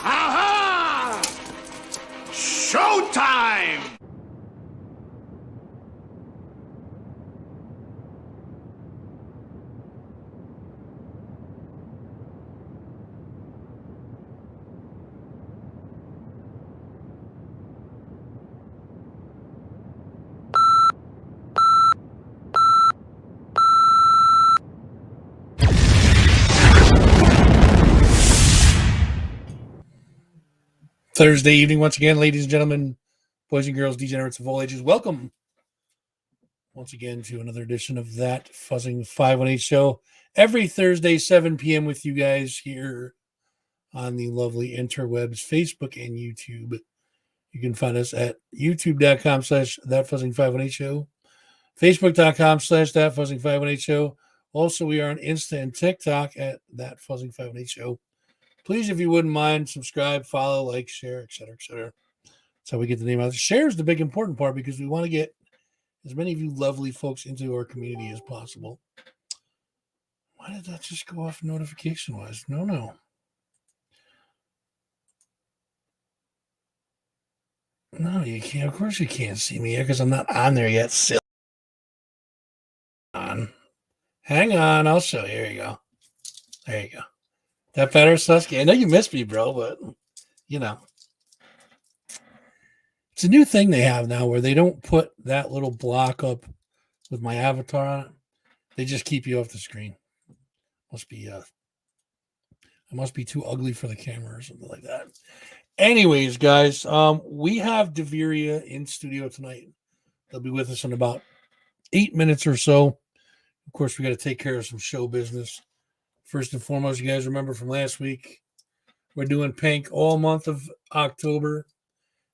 Aha! Showtime! Thursday evening once again, ladies and gentlemen, boys and girls, degenerates of all ages. Welcome once again to another edition of That Fuzzing 518 show. Every Thursday, 7 p.m. with you guys here on the lovely interwebs, Facebook and YouTube. You can find us at youtube.com/thatfuzzing518 show, facebook.com/thatfuzzing518 show. Also, we are on Insta and TikTok at That Fuzzing 518 show. Please, if you wouldn't mind, subscribe, follow, like, share, etc., etc. That's how we get the name out. Share is the big important part because we want to get as many of you lovely folks into our community as possible. Why did that just go off notification-wise? No. No, you can't. Of course you can't see me here because I'm not on there yet. Silly. Hang on. I'll show you. Here you go. There you go. That better, Susky? I know you missed me, bro, but, you know. It's a new thing they have now where they don't put that little block up with my avatar on it. They just keep you off the screen. Must be I must be too ugly for the camera or something like that. Anyways, guys, we have DEVERIA in studio tonight. They'll be with us in about 8 minutes or so. Of course, we got to take care of some show business. First and foremost, you guys remember from last week, we're doing pink all month of October.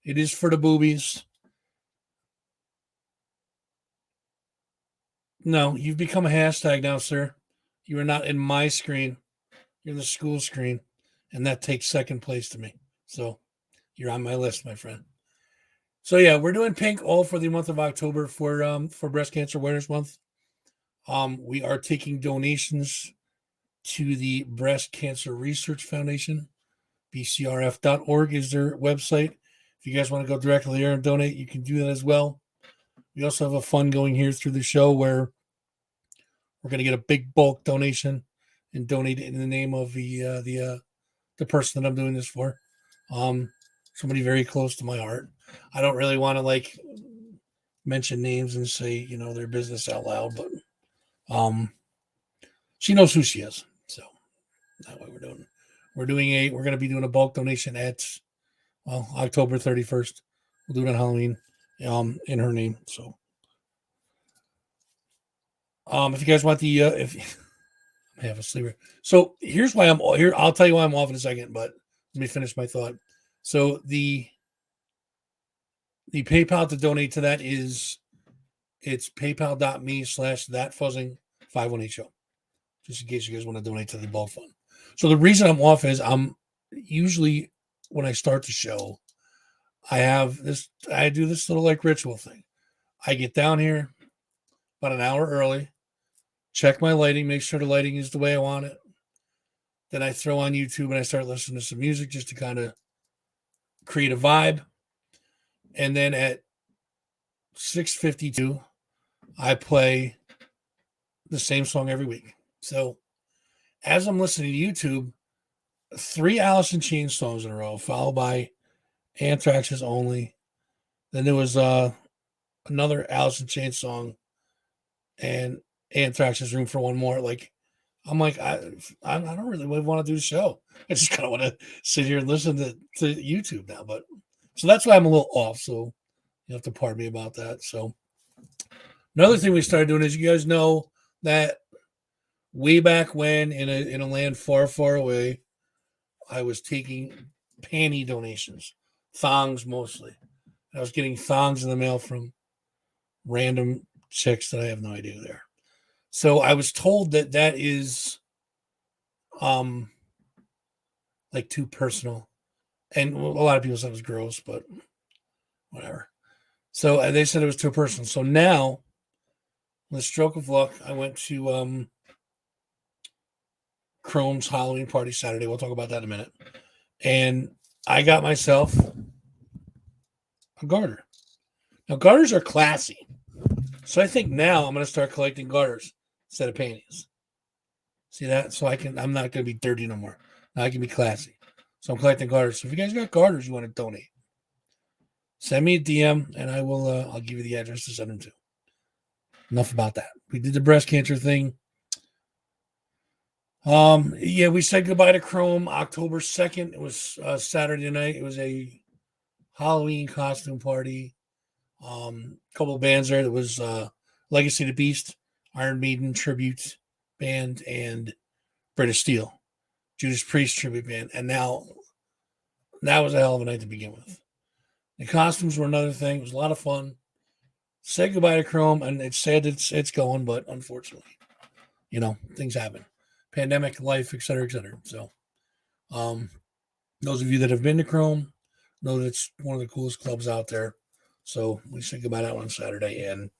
It is for the boobies. No, you've become a hashtag now, sir. You are not in my screen. You're in the school screen, and that takes second place to me. So you're on my list, my friend. So yeah, we're doing pink all for the month of October for Breast Cancer Awareness Month. We are taking donations to the Breast Cancer Research Foundation. BCRF.org is their website. If you guys want to go directly there and donate, you can do that as well. We also have a fund going here through the show where we're going to get a big bulk donation and donate it in the name of the person that I'm doing this for. Somebody very close to my heart. I don't really want to mention names and say, their business out loud, but she knows who she is. So that's what we're doing. We're going to be doing a bulk donation at October 31st. We'll do it on Halloween in her name. So if you guys want if I have a sleeper. So here's why I'm here. I'll tell you why I'm off in a second, but let me finish my thought. So the PayPal to donate to that it's paypal.me/That Fuzzing 518 show. Just in case you guys want to donate to the bulk fund. So the reason I'm off is I'm usually when I start the show, I do this little ritual thing. I get down here about an hour early, check my lighting, make sure the lighting is the way I want it. Then I throw on YouTube and I start listening to some music just to kind of create a vibe. And then at 6:52, I play the same song every week. So as I'm listening to YouTube, 3 Alice in Chains songs in a row, followed by Anthrax's Only. Then there was another Alice in Chains song and Anthrax's Room for One More. I'm like, I don't really want to do the show. I just kind of want to sit here and listen to YouTube now. But so that's why I'm a little off. So you have to pardon me about that. So another thing we started doing is you guys know that way back when in a land far, far away, I was taking panty donations, thongs mostly. I was getting thongs in the mail from random chicks that I have no idea who they are. So I was told that is too personal. And a lot of people said it was gross, but whatever. So they said it was too personal. So now, with a stroke of luck, I went to Chrome's Halloween party Saturday. We'll talk about that in a minute. And I got myself a garter. Now, garters are classy. So I think now I'm going to start collecting garters instead of panties. See that? So I'm not going to be dirty no more. Now I can be classy. So I'm collecting garters. So if you guys got garters you want to donate, send me a DM and I will. I'll give you the address to send them to. Enough about that. We did the breast cancer thing. We said goodbye to Chrome October 2nd. It was Saturday night. It was a Halloween costume party. Couple of bands there. There was Legacy of the Beast, Iron Maiden tribute band, and British Steel, Judas Priest tribute band. And now that was a hell of a night to begin with. The costumes were another thing. It was a lot of fun. Said goodbye to Chrome, and it's sad it's going, but unfortunately, things happen. Pandemic, life, et cetera, et cetera. So, those of you that have been to Chrome know that it's one of the coolest clubs out there. So we said goodbye to that one Saturday, and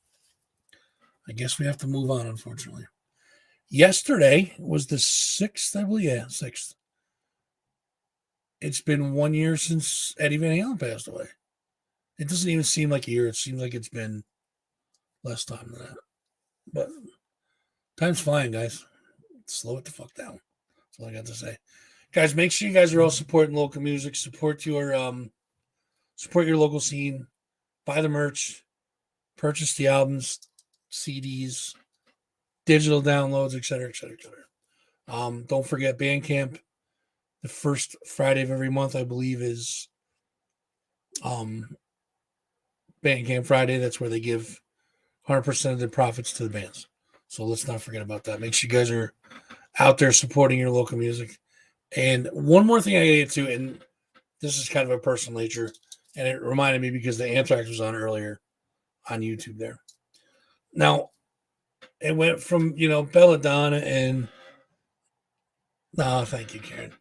I guess we have to move on, unfortunately. Yesterday was the 6th, I believe. Yeah, 6th. It's been 1 year since Eddie Van Halen passed away. It doesn't even seem like a year. It seems like it's been less time than that. But time's flying, guys. Slow it the fuck down. That's all I got to say. Guys, make sure you guys are all supporting local music. Support your local scene. Buy the merch. Purchase the albums, CDs, digital downloads, etc., etc., etc. Don't forget Bandcamp. The first Friday of every month, I believe, is Bandcamp Friday. That's where they give 100% of the profits to the bands. So let's not forget about that. Make sure you guys are out there supporting your local music. And one more thing I get to, and this is kind of a personal nature, and it reminded me because the Anthrax was on earlier on YouTube there. Now, it went from, Belladonna and thank you, Karen.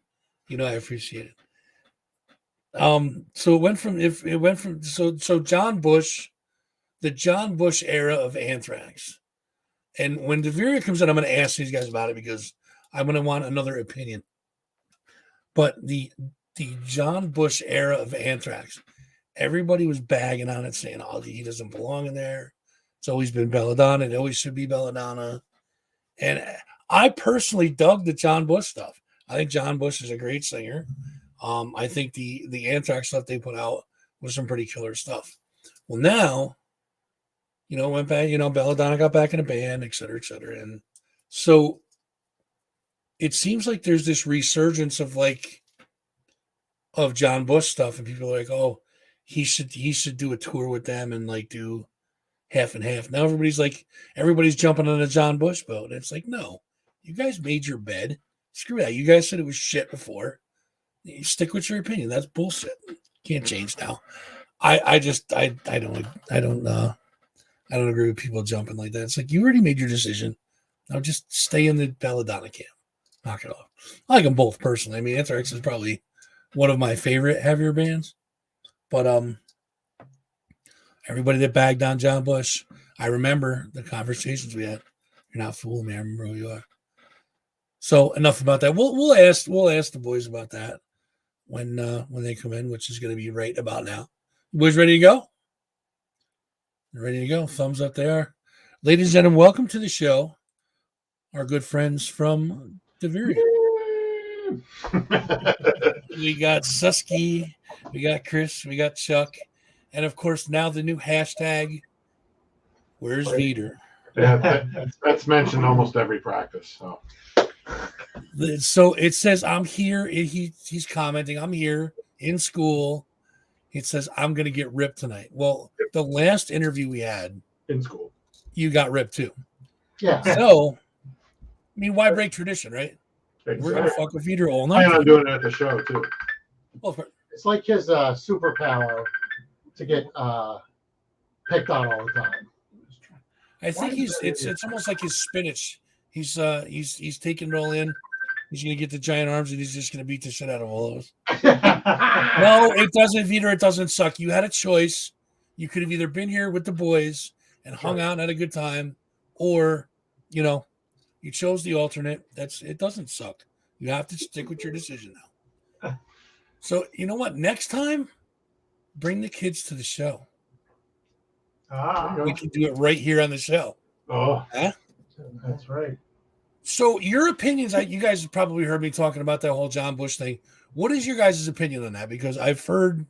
I appreciate it. So John Bush, the John Bush era of Anthrax. And when DEVERIA comes in, I'm going to ask these guys about it because I'm going to want another opinion. But the John Bush era of Anthrax, everybody was bagging on it, saying, "Oh, he doesn't belong in there. It's always been Belladonna. It always should be Belladonna." And I personally dug the John Bush stuff. I think John Bush is a great singer. I think the Anthrax stuff they put out was some pretty killer stuff. Well, now, went back, Belladonna got back in a band, et cetera, et cetera. And so it seems like there's this resurgence of John Bush stuff, and people are like, "Oh, he should do a tour with them and do half and half." Now everybody's jumping on a John Bush boat. And it's like, no, you guys made your bed. Screw that. You guys said it was shit before. You stick with your opinion. That's bullshit. Can't change now. I don't agree with people jumping like that. It's like, you already made your decision. Now just stay in the Belladonna camp. Knock it off. I like them both personally. I mean, Anthrax is probably one of my favorite heavier bands. But everybody that bagged on John Bush, I remember the conversations we had. You're not fooling me. I remember who you are. So enough about that. We'll ask the boys about that when they come in, which is going to be right about now. You boys ready to go? Ready to go. Thumbs up there. Ladies and gentlemen, welcome to the show. Our good friends from DEVERIA. We got Susky, we got Chris, we got Chuck, and of course now the new hashtag, where's VEEDER? Yeah, that's mentioned almost every practice. So it says, I'm here. He's commenting, I'm here in school. It says, I'm going to get ripped tonight. Well, the last interview we had in school, you got ripped too. Yeah. So, I mean, why break tradition, right? Exactly. We're going to fuck with VEEDER all night. I'm doing it at the show too. Well, it's like his superpower to get picked on all the time. I think it's almost like his spinach. He's taking it all in. He's gonna get the giant arms and he's just gonna beat the shit out of all of us. No, it doesn't, VEEDER. It doesn't suck. You had a choice. You could have either been here with the boys and hung out and had a good time, or you chose the alternate. It doesn't suck. You have to stick with your decision now. So you know what? Next time, bring the kids to the show. We can do it right here on the show. Oh, huh? That's right. So your opinions, you guys have probably heard me talking about that whole John Bush thing. What is your guys' opinion on that? Because I've heard,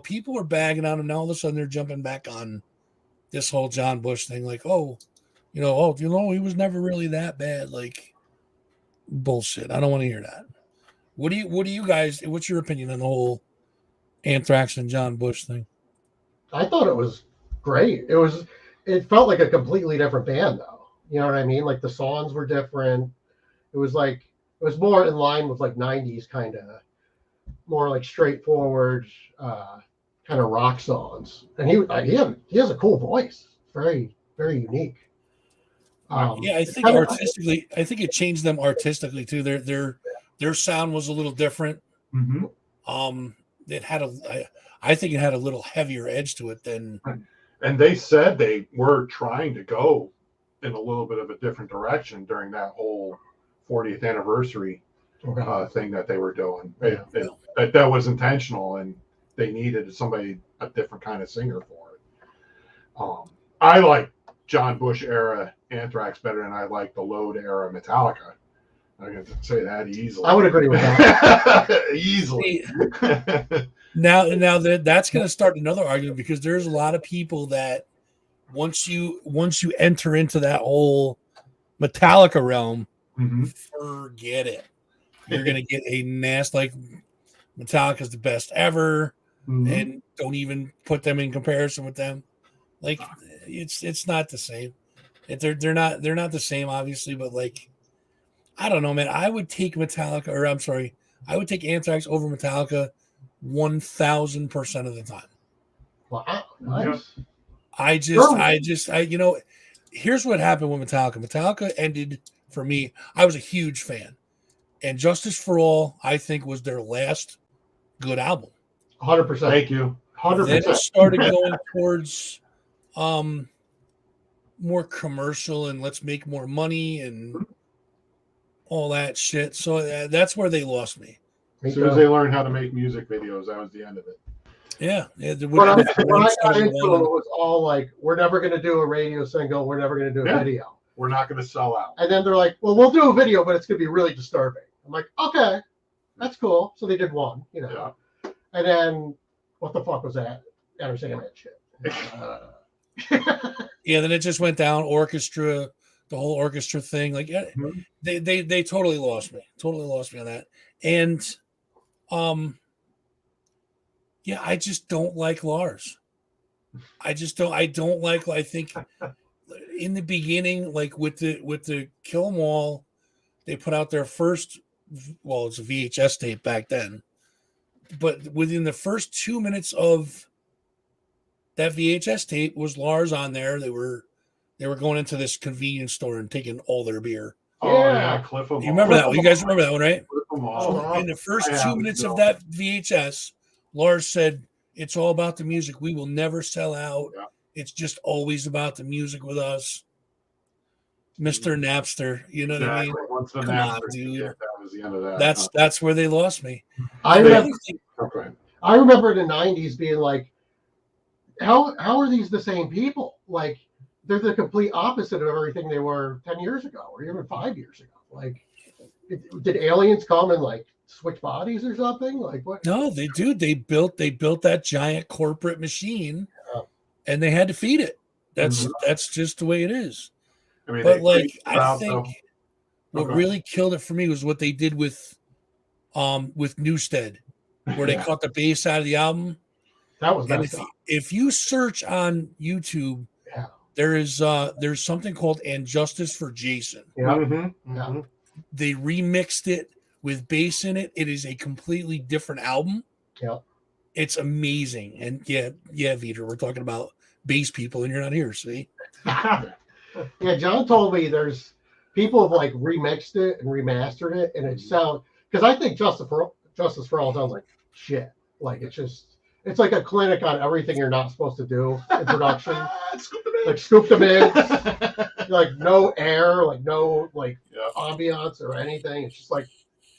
people are bagging on him. Now all of a sudden they're jumping back on this whole John Bush thing. Like, he was never really that bad. Like, bullshit. I don't want to hear that. What do you guys, what's your opinion on the whole Anthrax and John Bush thing? I thought it was great. It felt like a completely different band though. You know what I mean? Like the songs were different. It was more in line with 90s kind of more straightforward kind of rock songs. And he has a cool voice. Very, very unique. I think artistically, I think it changed them artistically too. Their sound was a little different. Mm-hmm. I think it had a little heavier edge to it than. And they said they were trying to go in a little bit of a different direction during that whole 40th anniversary thing that they were doing. That was intentional, and they needed a different kind of singer for it. I like John Bush era Anthrax better than I like the Load era Metallica. I can say that easily. I would agree with that. Easily. Now that's going to start another argument, because there's a lot of people that once you enter into that whole Metallica realm, forget it. You're going to get a nasty, like, Metallica's the best ever, and don't even put them in comparison with them. Like, it's not the same. They're not the same, obviously, but like, I don't know, man. I would take Anthrax over Metallica 1,000% of the time. Wow, nice. Here's what happened with Metallica. Metallica ended for me. I was a huge fan, and Justice for All, I think, was their last good album. 100%. Thank you. 100%. Then it started going towards more commercial and let's make more money and all that shit. So that's where they lost me. As soon as they learned how to make music videos, that was the end of it. Yeah. When I got into it, it was all like, we're never going to do a radio single. We're never going to do a video. We're not going to sell out. And then they're like, well, we'll do a video, but it's going to be really disturbing. I'm like, okay, that's cool. So they did one, Yeah. And then what the fuck was that? Enter Sandman shit. Yeah, then it just went down. Orchestra, the whole orchestra thing. Like, they totally lost me. Totally lost me on that. And yeah, I just don't like Lars. I think in the beginning, like with the Kill 'Em All, they put out their first, well, it's a VHS tape back then, but within the first 2 minutes of that VHS tape was Lars on there. They were going into this convenience store and taking all their beer. Oh yeah, Cliff 'Em All. You remember that one? You guys remember that one, right? Cliff 'Em All. In the first 2 minutes of that VHS, Lars said, "It's all about the music. We will never sell out. Yeah. It's just always about the music with us." Mr. Napster, you know what I mean? Once the Come Napster, on, dude. that was the end of that. That's where they lost me. I remember Okay. in the 90s being like, how are these the same people? Like, they're the complete opposite of everything they were 10 years ago or even 5 years ago. Like, did aliens come and like switch bodies or something? Like, what? No, they do. They built that giant corporate machine, and they had to feed it. That's just the way it is. I mean, but like, I think what really killed it for me was what they did with Newstead, where they cut the bass out of the album. That was and if you search on YouTube, there's something called "And Justice for Jason." Yeah. They remixed it with bass in it. It is a completely different album. Yeah. It's amazing. And yeah, VEEDER, we're talking about bass people, and you're not here, see? Yeah, John told me there's people have like remixed it and remastered it, and it sounds, because I think Justice for All sounds like shit. Like, it's like a clinic on everything you're not supposed to do in production. Like scoop them in, like no air, like no ambiance or anything. It's just like,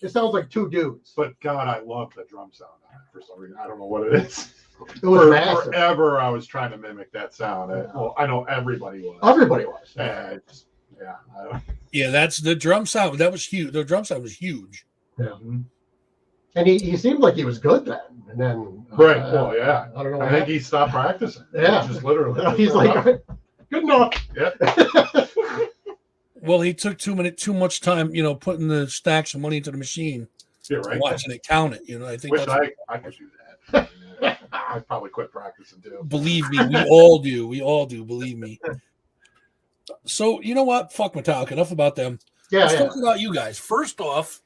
it sounds like two dudes. But God, I love the drum sound on it for some reason. I don't know what it is. It was massive. Forever I was trying to mimic that sound. Well, I know everybody was. Everybody was. Yeah, that's the drum sound. That was huge. The drum sound was huge. Yeah. And he seemed like he was good then. And then right. Well, yeah. I don't know. I think he stopped practicing. Yeah. Just literally. He's like, good enough. Yeah. Well, he took too much time, putting the stacks of money into the machine. Yeah, right. Watching it count it. I think I could do that. I'd probably quit practicing too. Believe me, we all do. We all do. Believe me. So you know what? Fuck Metallica. Enough about them. Yeah. Let's talk about you guys. First off,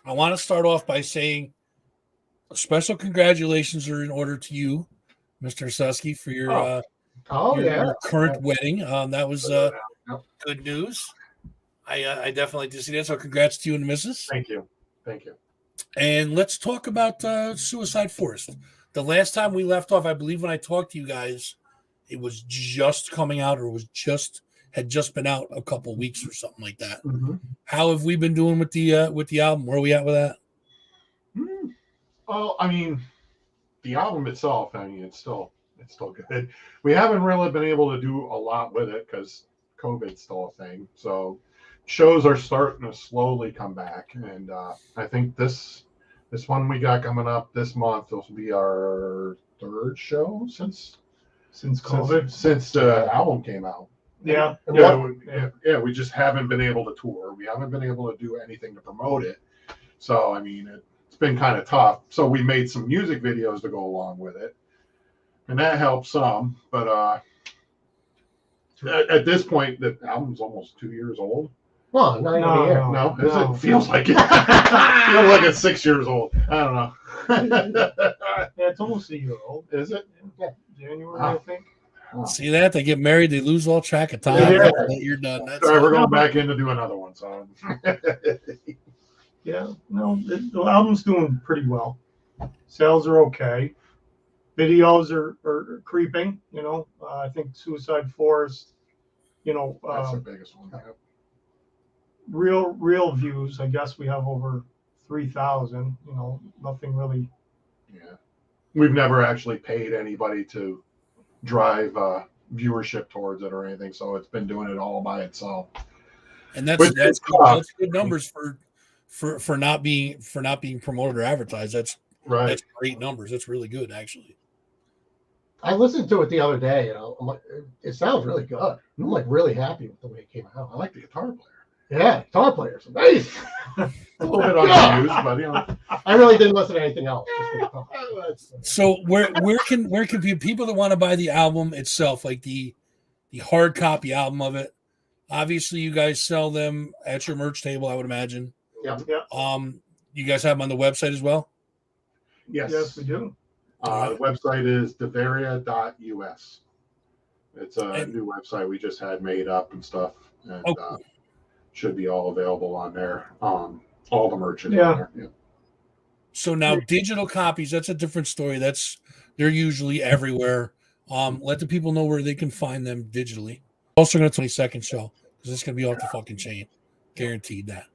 I want to start off by saying special congratulations are in order to you, Mr. Susky, for your your current wedding. That was good news. I definitely did see that. So congrats to you and the missus. Thank you. And let's talk about Suicide Forest. The last time we left off, I believe when I talked to you guys, it was just coming out or was just had just been out a couple weeks or something like that. Mm-hmm. How have we been doing with the album? Where are we at with that? Well, I mean, the album itself, I mean, it's still good. We haven't really been able to do a lot with it because COVID's still a thing. So shows are starting to slowly come back, and I think this one we got coming up this month, this will be our third show since COVID, since the album came out. yeah. We just haven't been able to tour. We haven't been able to do anything to promote it. So I mean, it's been kind of tough. So we made some music videos to go along with it, and that helps some. But at this point, the album's almost 2 years old. Well, not even a year. No, it feels like it. Feels like it's 6 years old. I don't know. Yeah, it's almost a year old. Is it? Yeah. January, I think. See that? They get married, they lose all track of time. Yeah. You're done. That's Sorry, we're going back in to do another one. So. Yeah, no, the album's doing pretty well. Sales are okay. Videos are creeping. You know, I think Suicide Forest. You know, That's the biggest one. real views. I guess we have over 3,000. You know, nothing really. Yeah, we've never actually paid anybody to drive viewership towards it or anything, so it's been doing it all by itself. And that's good numbers for not being promoted or advertised. That's great numbers. That's really good, actually. I listened to it the other day, and I'm like, it sounds really good. I'm like really happy with the way it came out. I like the guitar player. Yeah, guitar players, nice. A little bit unused, but you know. I really didn't listen to anything else. So where can people that want to buy the album itself, like the hard copy album of it? Obviously, you guys sell them at your merch table, I would imagine. Yeah. You guys have them on the website as well? Yes, we do. The website is DEVERIA.us. It's a new website we just had made up and stuff, and should be all available on there. All the merch is on there. Yeah. So now digital copies, that's a different story. They're usually everywhere. Let the people know where they can find them digitally. Also going to 22nd show because it's going to be off the fucking chain. Guaranteed that.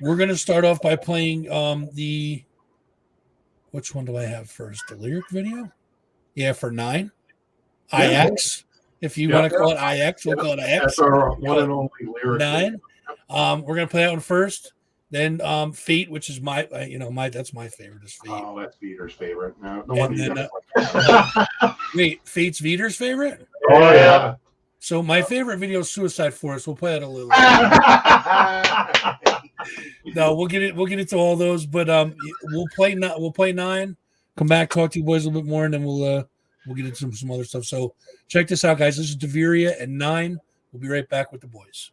We're going to start off by playing which one do I have first? The lyric video? Yeah, for 9. IX. If you want to call it IX, we'll call it IX. That's our one and only lyric 9. We're going to play that one first. Then Fate, which is that's my favorite is Fate. Oh, that's VEEDER's favorite. No wait, Fate's VEEDER's favorite? Oh yeah. So my favorite video is Suicide Forest. We'll play that a little later. No, we'll get into all those, but we'll play 9. Come back, talk to you boys a little bit more, and then we'll get into some other stuff. So check this out, guys. This is DEVERIA and 9. We'll be right back with the boys.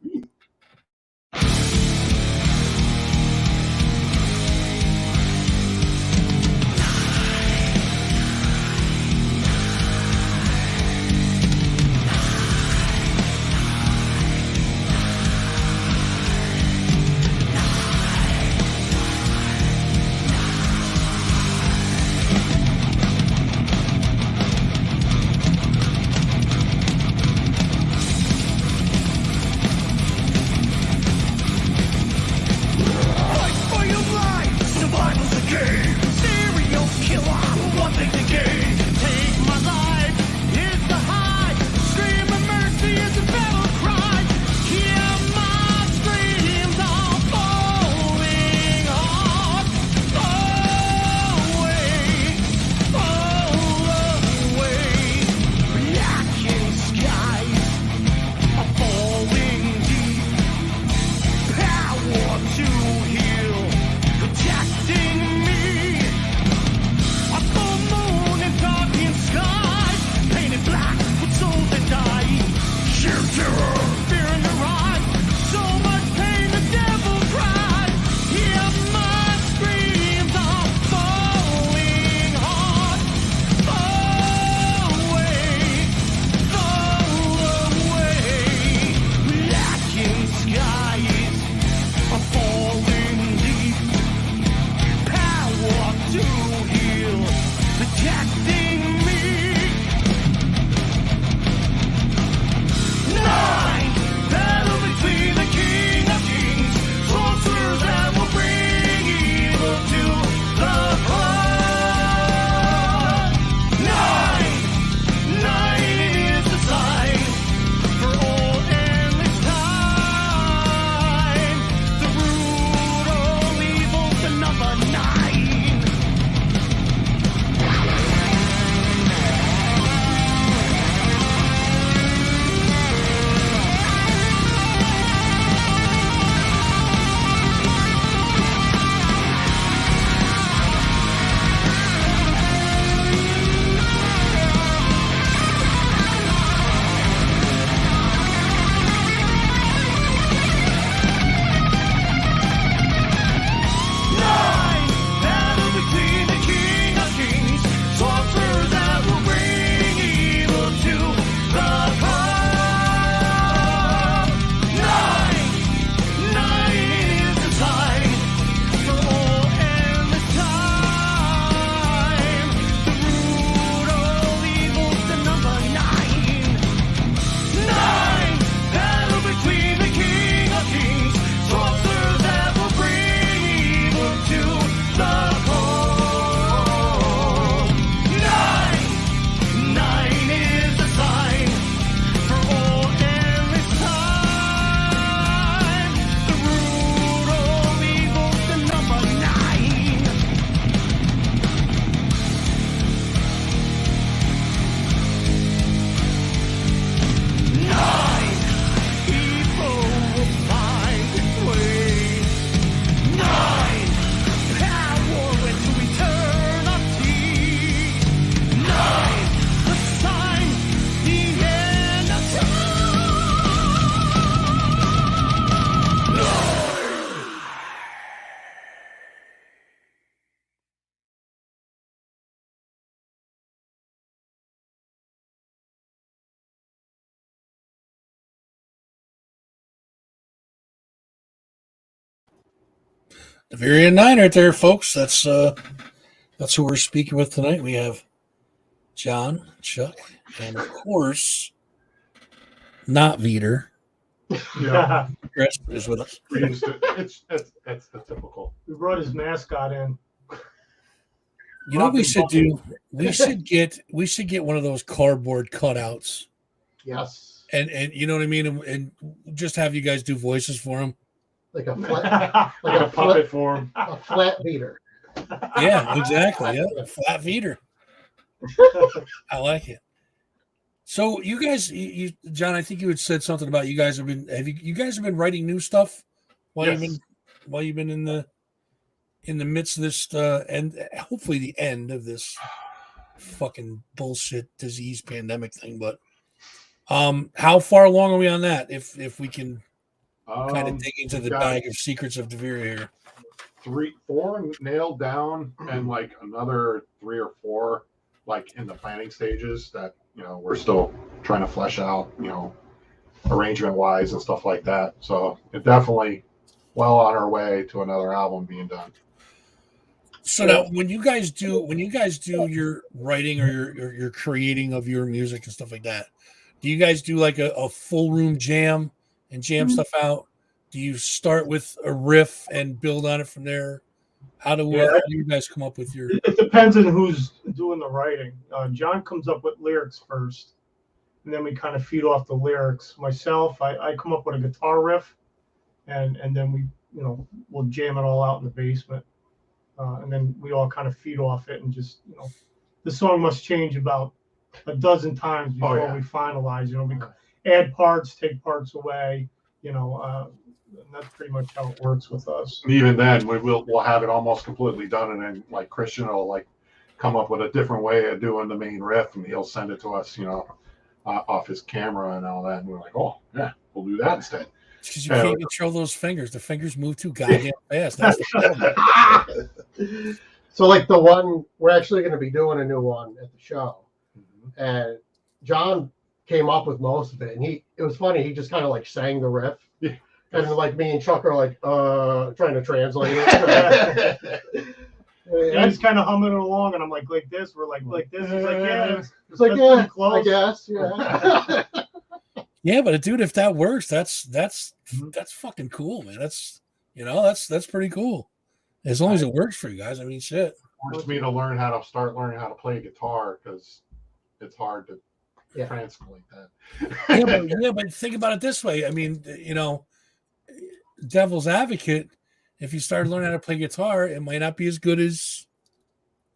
DEVERIA 9 right there, folks. That's who we're speaking with tonight. We have John, Chuck, and of course, not VEEDER. Yeah. Chris is with us. We used to, it's the typical. We brought his mascot in. You know what we should do? We should get one of those cardboard cutouts. Yes. And you know what I mean? And just have you guys do voices for him. Like a flat, Like a puppet form. a flat beater. Yeah, exactly. Yeah, flat VEEDER. I like it. So you guys, John, I think you had said something about you guys have been writing new stuff while Yes. you've been in the midst of this and hopefully the end of this fucking bullshit disease pandemic thing. But how far along are we on that? If we can kind of dig into the bag of secrets of DEVERIA here. 4 nailed down, and like another 3 or 4 like in the planning stages that we're still trying to flesh out, arrangement wise and stuff like that. So it definitely well on our way to another album being done. So now when you guys do your writing or your creating of your music and stuff like that, do you guys do like a full room jam and jam stuff out? Do you start with a riff and build on it from there? How do you guys come up with your? It depends on who's doing the writing. John comes up with lyrics first, and then we kind of feed off the lyrics. Myself, I come up with a guitar riff, and then we'll jam it all out in the basement, and then we all kind of feed off it and just the song must change about a dozen times before we finalize. We add parts, take parts away. And that's pretty much how it works with us. Even then, we'll have it almost completely done, and then like Christian will like come up with a different way of doing the main riff, and he'll send it to us, off his camera and all that. And we're like, oh yeah, we'll do that instead. Because you can't control those fingers. The fingers move too goddamn fast. That's the problem. So like the one we're actually going to be doing a new one at the show, and John came up with most of it, and it was funny. He just kind of like sang the riff. Yeah. And like me and Chuck are like trying to translate it. And he's kind of humming it along, and I'm like this. We're like this. He's like, yeah, it's like pretty close. I guess, yeah. Yeah, but dude, if that works, that's fucking cool, man. That's pretty cool. As long as it works for you guys, I mean, shit. Forced me to start learning how to play guitar because it's hard to translate that. Yeah, but think about it this way. I mean, devil's advocate, if you start learning how to play guitar, it might not be as good as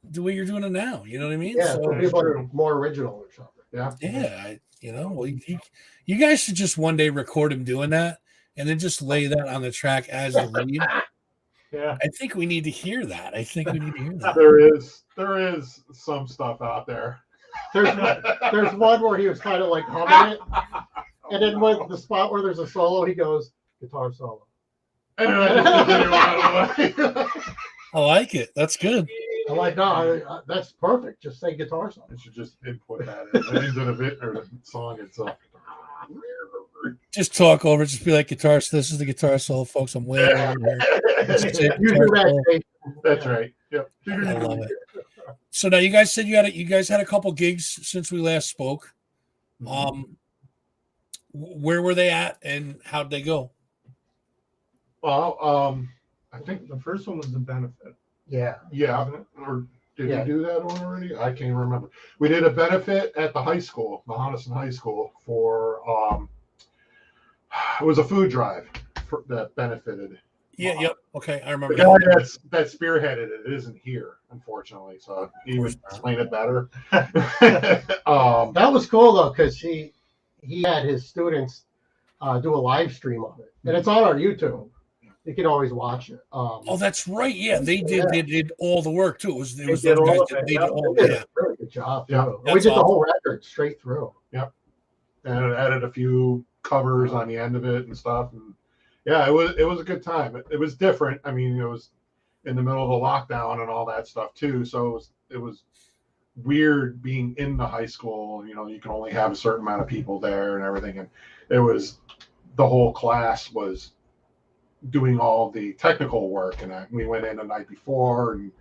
the way you're doing it now. You know what I mean? Yeah, so people are more original or something. Yeah. Yeah. Well, you guys should just one day record him doing that and then just lay that on the track as a lead. Yeah. I think we need to hear that. There is some stuff out there. There's one where he was kind of like humming it, and then with the spot where there's a solo, he goes guitar solo. I like it. That's good. I'm like, no, that's perfect. Just say guitar solo. I should just input that into the bit or the song itself. Just talk over it. Just be like guitar. So this is the guitar solo, folks. I'm way over here. That's right. Yep. I love it. So now you guys said you guys had a couple gigs since we last spoke. Where were they at and how'd they go? Well, I think the first one was the benefit. Yeah. Or did we do that one already? I can't remember. We did a benefit at the high school, the Hoddesdon High School, for it was a food drive that benefited. Yeah. Yep. Okay, I remember. The guy that spearheaded it isn't here, unfortunately, so he would explain it better. That was cool though, because he had his students do a live stream of it, and it's on our YouTube. You can always watch it. Oh, that's right. Yeah, they did all the work too. It was did all of guys it. They did all. They did Yeah. a really good job too. Yeah. We did the whole record straight through. Yep. And it added a few covers on the end of it and stuff. And yeah, it was a good time. It was different. I mean, it was in the middle of the lockdown and all that stuff too. So it was weird being in the high school. You can only have a certain amount of people there and everything. And it was the whole class was doing all the technical work, and we went in the night before, and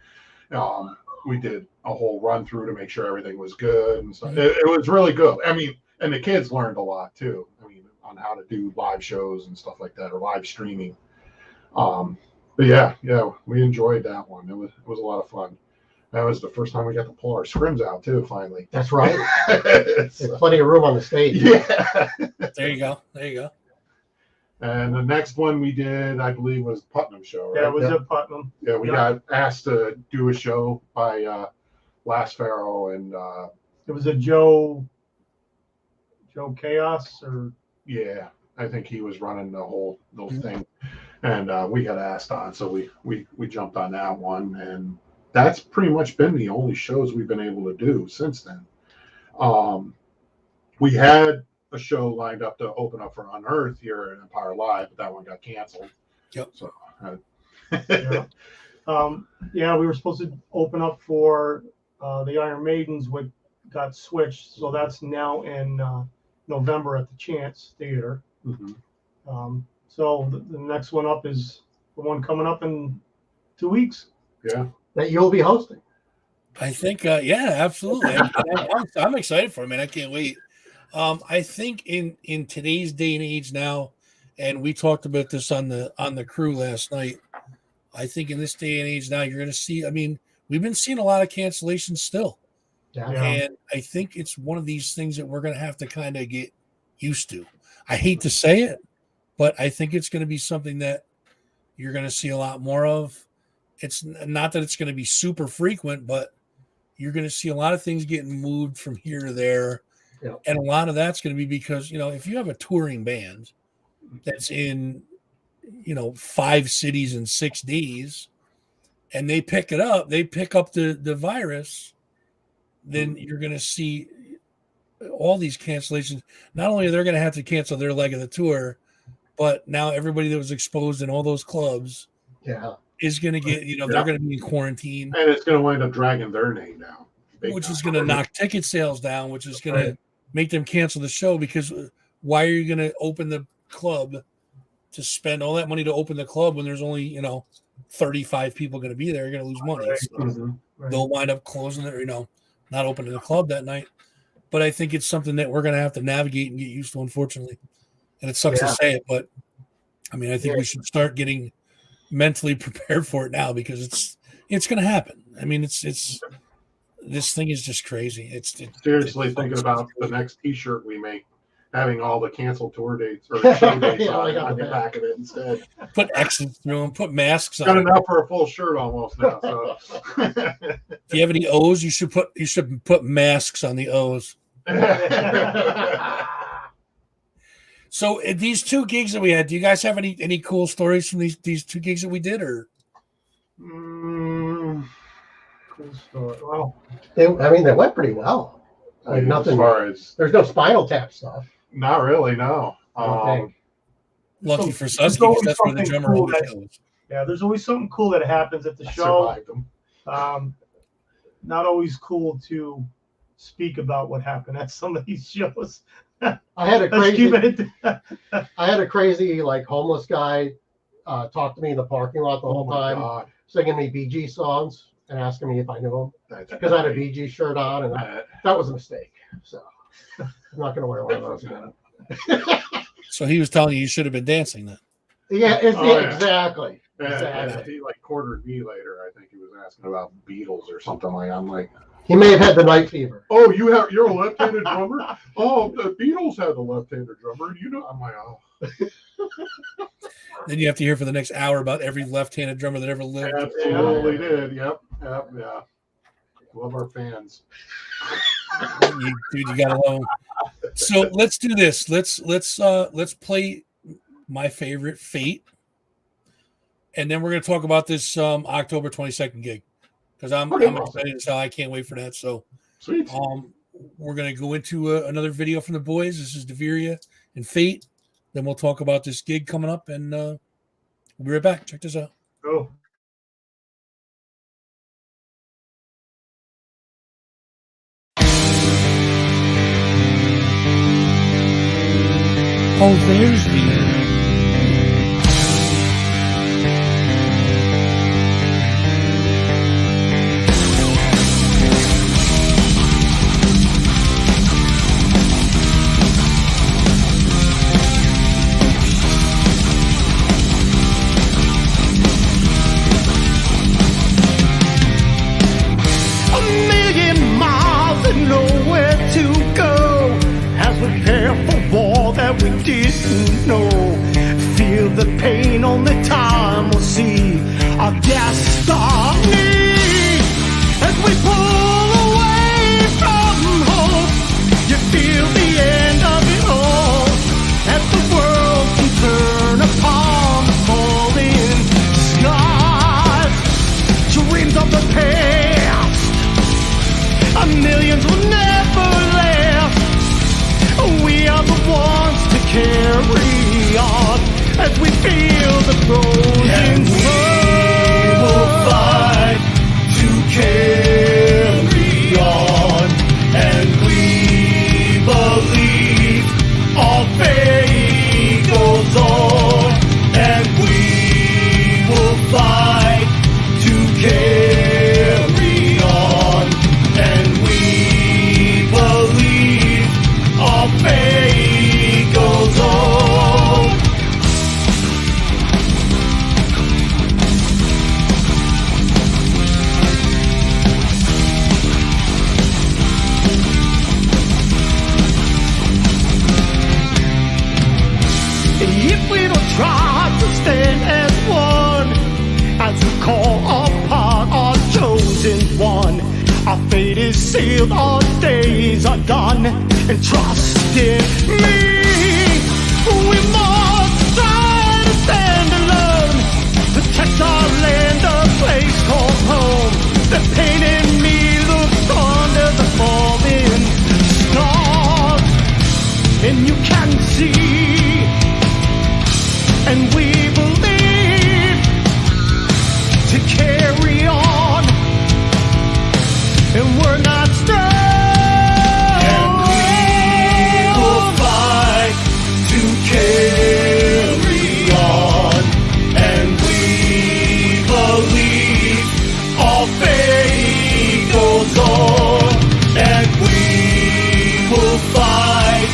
we did a whole run through to make sure everything was good and stuff. It was really good. I mean, and the kids learned a lot too. I mean, on how to do live shows and stuff like that, or live streaming. But yeah, we enjoyed that one. It was a lot of fun. That was the first time we got to pull our scrims out too. Finally, That's right. There's plenty of room on the stage. yeah. There you go. There you go. And the next one we did, I believe, was Putnam show, right? Yeah, it was at Putnam. Yeah, we got asked to do a show by Last Pharaoh, and It was a Joe Chaos, or yeah, I think he was running the whole thing, and we got asked on, so we jumped on that one, and that's pretty much been the only shows we've been able to do since then. We had a show lined up to open up for Unearthed here at Empire Live, but that one got canceled. Yep. So yeah, we were supposed to open up for the Iron Maidens, what got switched, so that's now in November at the Chance Theater. So the next one up is the one coming up in 2 weeks. yeah. That you'll be hosting. I think, yeah, absolutely. I'm excited for it, man. I can't wait. I think in today's day and age now, and we talked about this on the crew last night, I think in this day and age now, you're going to see, I mean, we've been seeing a lot of cancellations still. Yeah. And I think it's one of these things that we're going to have to kind of get used to. I hate to say it, but I think it's going to be something that you're going to see a lot more of. It's not that it's going to be super frequent, but you're going to see a lot of things getting moved from here to there. Yep. And a lot of that's going to be because, if you have a touring band that's in, 5 cities in 6 days, and they pick up the virus, then you're going to see all these cancellations. Not only are they going to have to cancel their leg of the tour, but now everybody that was exposed in all those clubs is going to get, they're going to be in quarantine. And it's going to wind up dragging their name down. Which is going to knock ticket sales down, which is going to make them cancel the show, because why are you going to open the club to spend all that money to open the club when there's only, 35 people going to be there? You're going to lose money. So they'll wind up closing it, not opening the club that night. But I think it's something that we're going to have to navigate and get used to, unfortunately. And it sucks to say it, but I mean, I think we should start getting mentally prepared for it now, because it's going to happen. I mean, it's this thing is just crazy. Seriously thinking about the next T-shirt we make, having all the canceled tour dates or show dates on the back of it instead. Put X's through them. Put masks on. Got enough for a full shirt almost now. So. If you have any O's, you should put masks on the O's. So these 2 gigs that we had, do you guys have any cool stories from these 2 gigs that we did, or? Cool story. Well, they went pretty well. Like nothing. As far as there's no Spinal Tap stuff. Not really, no. Lucky for Susky, because that's where the drummer cool always goes. Yeah, there's always something cool that happens at the show. Not always cool to speak about what happened at some of these shows. I had a crazy like homeless guy talk to me in the parking lot the whole time, singing me Bee Gees songs and asking me if I knew him, because I had a Bee Gees shirt on, and that was a mistake. So I'm not going to wear one of those again. So he was telling you should have been dancing then. Yeah, exactly. Exactly. He like quartered me later. I think he was asking about Beatles or something like. I'm like, he may have had the night fever. Oh, you're a left-handed drummer? Oh, the Beatles had a left-handed drummer. I'm like, oh. Then you have to hear for the next hour about every left-handed drummer that ever lived. Absolutely did. Yep. Yeah. Love our fans. Dude, you got to love them. So let's do this. Let's play my favorite, Fate, and then we're going to talk about this October 22nd gig, because I'm excited as hell. I can't wait for that. So sweet. We're going to go into another video from the boys. This is DEVERIA and Fate. Then we'll talk about this gig coming up, and we'll be right back. Check this out. Go. Oh, there's VEEDER. that we didn't know. Feel the pain on the time we'll see our destiny as we pull away from hope. You feel the end of it all as the world can turn upon the falling skies. Dreams of the past, millions will never last. We are the ones to carry on as we feel the frozen sun. We will fight to carry on, and we believe our fate goes on, and we will fight to carry on, and we believe our fate goes on. If we don't try to stand as one, as we call upon our chosen one, our fate is sealed, our days are done, and trust in me. We must try to stand alone, protect our land, a place called home. The pain in me looks under the falling stars, and you can see, and we believe to carry on, and we're not strong. And we will fight to carry on, and we believe our fate goes on, and we will fight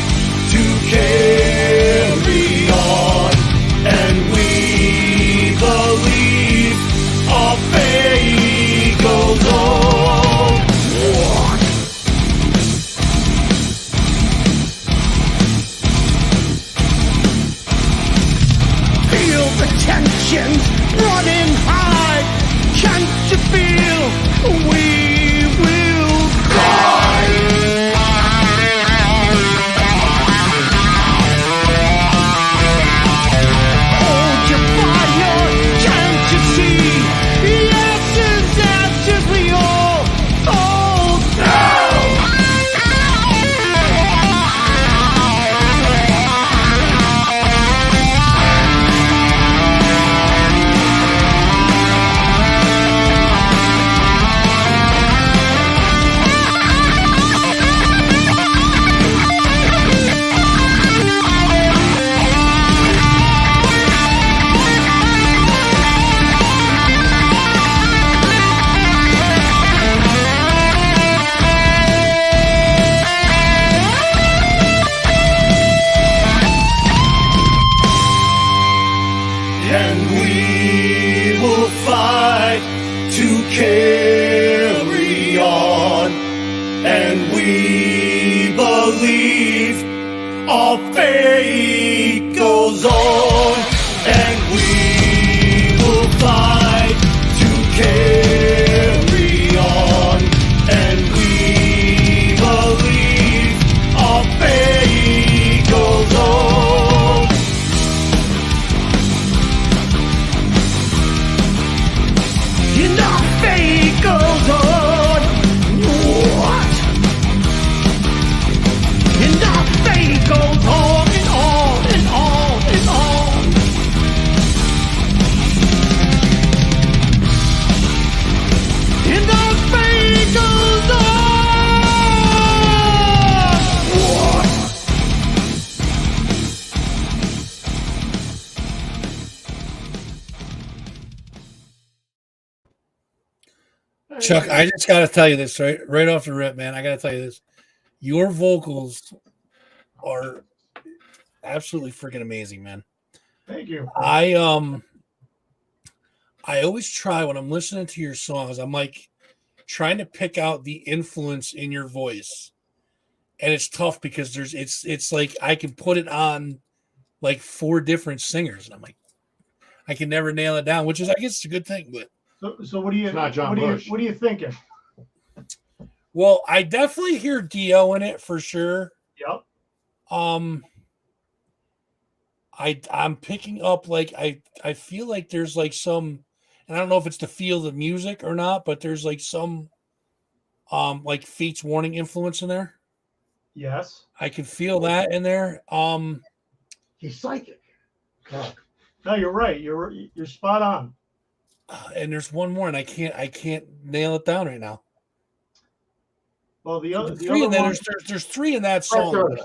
to carry on, and we believe our fate goes on. Feel the tensions running high. Can't you feel we will die? Hold your fire, can't you see? The ashes we all fall down. And we will fight to carry on, and we believe our fate goes on, and we will fight to carry on, and we believe our fate goes on. And our fate goes on. What? And our fate goes on and on and on and on. And our fate goes on. What? Chuck, I just got to tell you this right off the rip, man. I got to tell you this. Your vocals are absolutely freaking amazing, man. Thank you. I always try when I'm listening to your songs, I'm like trying to pick out the influence in your voice. and it's tough because it's like I can put it on like 4 different singers, and I'm like, I can never nail it down, which is, I guess, it's a good thing. But So what do you? It's not John Bush. What are you thinking? well, I definitely hear Dio in it for sure. Yep. I'm picking up like I feel like there's like some, and I don't know if it's to feel the music or not, but there's like some like Fate's Warning influence in there. Yes. I can feel that in there. He's psychic. God. No, you're right. You're spot on. And there's one more, and I can't nail it down right now. Well, the other Three, and then one, there's 3 in that song.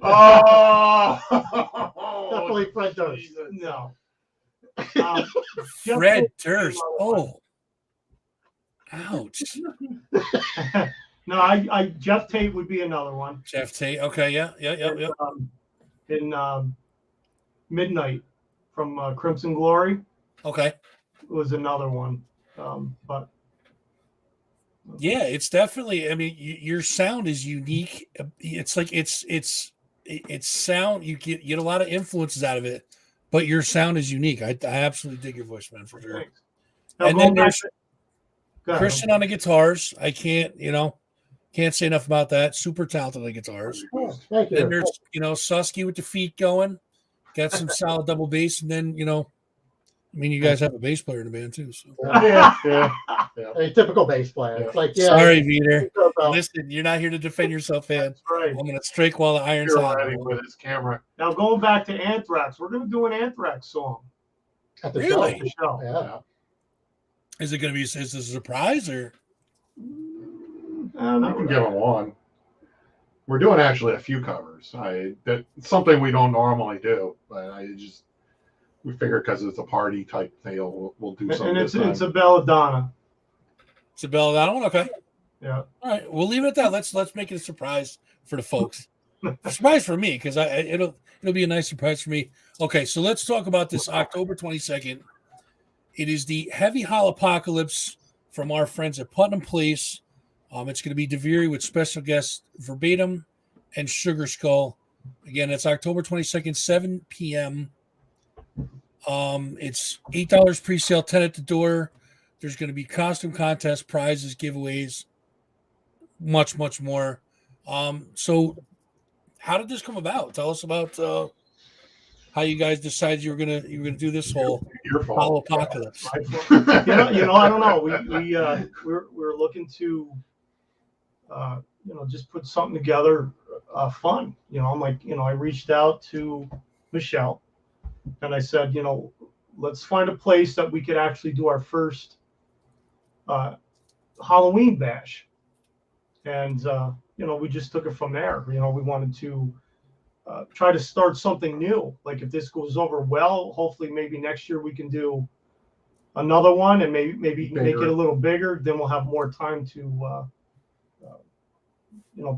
Oh, Definitely Fred Durst. no. Fred Durst. Oh, ouch. No, I Jeff Tate would be another one. Jeff Tate. Okay, yeah. In Midnight from Crimson Glory Okay. was another one. But Yeah, it's definitely. I mean, your sound is unique. It's like it's sound. You get a lot of influences out of it, but your sound is unique. I absolutely dig your voice, man, for sure. thanks. Now, And going then back there's to- go ahead. Christian on the guitars. I can't say enough about that. Super talented on the guitars. Oh, thank Then you. there's Susky with the feet going. Got some solid double bass, and then I mean, you guys have a bass player in the band too. So yeah. A typical bass player. It's like, yeah. sorry, VEEDER. Well, Listen, you're not here to defend yourself, man. That's right. I'm gonna strike while the iron's You're hot. ready with his camera. Now going back to Anthrax, we're going to do an Anthrax song at the Really? at the show. show. Yeah. Is it gonna be? Is this a surprise or? I can give him one. We're doing actually a few covers. That's something we don't normally do, but we figure because it's a party type thing, we'll do something. And this time. it's a belladonna. It's a belladonna one? Okay. Yeah. All right. We'll leave it at that. Let's make it a surprise for the folks. A surprise for me, because it'll be a nice surprise for me. Okay, so let's talk about this October 22nd. It is the Heavy Hall Apocalypse from our friends at Putnam Place. It's going to be DEVERIA with special guests Verbatim and Sugar Skull. Again, it's October 22nd, 7 p.m. It's $8 pre-sale, 10 at the door. There's going to be costume contests, prizes, giveaways, much, much more. So how did this come about? Tell us about how you guys decided you were gonna do this whole Your Hall fault. Apocalypse. I don't know. We're looking to just put something together fun. I'm like, I reached out to Michelle and I said, let's find a place that we could actually do our first Halloween bash. And we just took it from there. We wanted to try to start something new. Like if this goes over well, hopefully maybe next year we can do another one and maybe make it a little bigger. Then we'll have more time to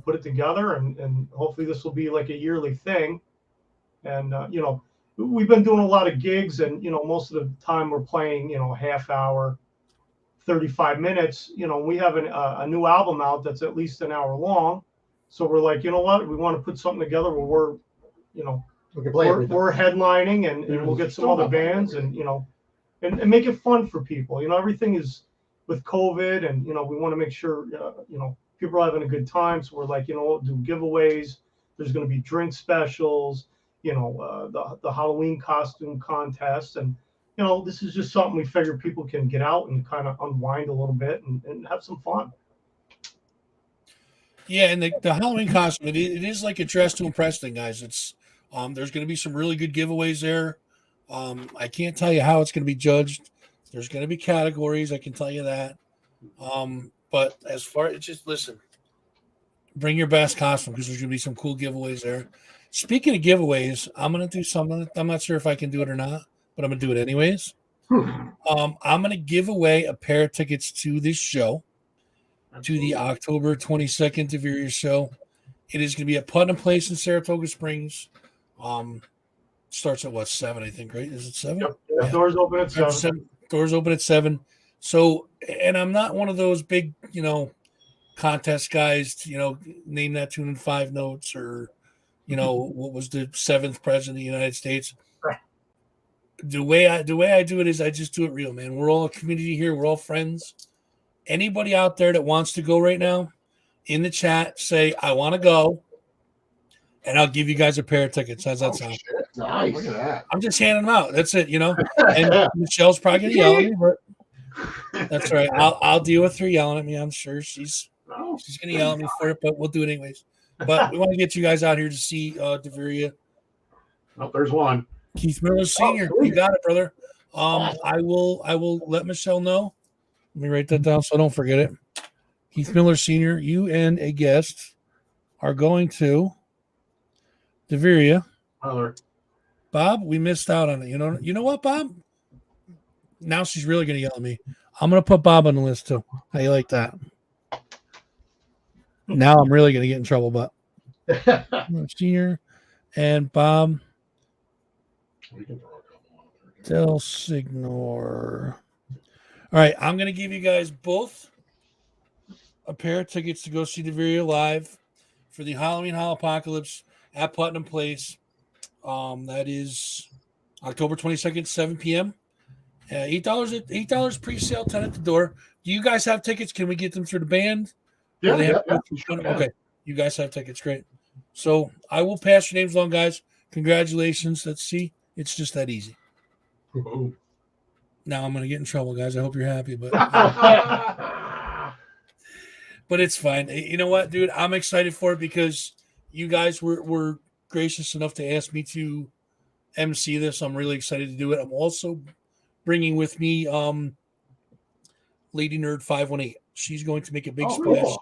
put it together, and hopefully this will be like a yearly thing. And we've been doing a lot of gigs, and most of the time we're playing a half hour, 35 minutes. We have a new album out that's at least an hour long, so we're like, what, we want to put something together where we're We can play everything. we're headlining, and we'll get some other bands, and and make it fun for people. Everything is with COVID, and we want to make sure people are having a good time. So we're like, we'll do giveaways. There's going to be drink specials. The Halloween costume contest, and this is just something we figure people can get out and kind of unwind a little bit and have some fun. Yeah, and the Halloween costume, it is like a dress to impress thing, guys. It's there's going to be some really good giveaways there. I can't tell you how it's going to be judged. There's going to be categories, I can tell you that. But as far as just listen, bring your best costume because there's going to be some cool giveaways there. Speaking of giveaways, I'm going to do something. I'm not sure if I can do it or not, but I'm going to do it anyways. I'm going to give away a pair of tickets to this show, to the October 22nd DEVERIA show. It is going to be at Putnam Place in Saratoga Springs. Starts at 7, I think, right? Is it 7? Yep. Yeah. Doors open at 7. Doors open at 7. So, and I'm not one of those big, contest guys, name that tune in 5 notes, or what was the 7th president of the United States. The way I do it is I just do it real, man. We're all a community here. We're all friends. Anybody out there that wants to go right now, in the chat, say, I want to go, and I'll give you guys a pair of tickets. How's that sound? Shit. Nice. Look at that. I'm just handing them out. That's it, And Michelle's probably going to yell at me, but that's all right. I'll deal with her yelling at me. I'm sure she's going to yell at me for it, but we'll do it anyways. But we want to get you guys out here to see DEVERIA. Oh, there's one. Keith Miller Sr. You got it, brother. I will let Michelle know. Let me write that down so I don't forget it. Keith Miller Sr., you and a guest are going to DEVERIA. Bob, we missed out on it. You know what, Bob? Now she's really going to yell at me. I'm going to put Bob on the list too. How you like that? Now I'm really going to get in trouble, but Senior and Bob Del Signor. All right, I'm going to give you guys both a pair of tickets to go see DEVERIA live for the Halloween Holopocalypse at Putnam Place. That is October 22nd, 7 p.m. $8 pre-sale, 10 at the door. Do you guys have tickets? Can we get them through the band? Yeah. Okay. You guys have tickets. Great. So I will pass your names along, guys. Congratulations. Let's see. It's just that easy. Ooh. Now I'm going to get in trouble, guys. I hope you're happy, but but it's fine. You know what, dude? I'm excited for it because you guys were gracious enough to ask me to MC this. I'm really excited to do it. I'm also bringing with me Lady Nerd 518. She's going to make a big splash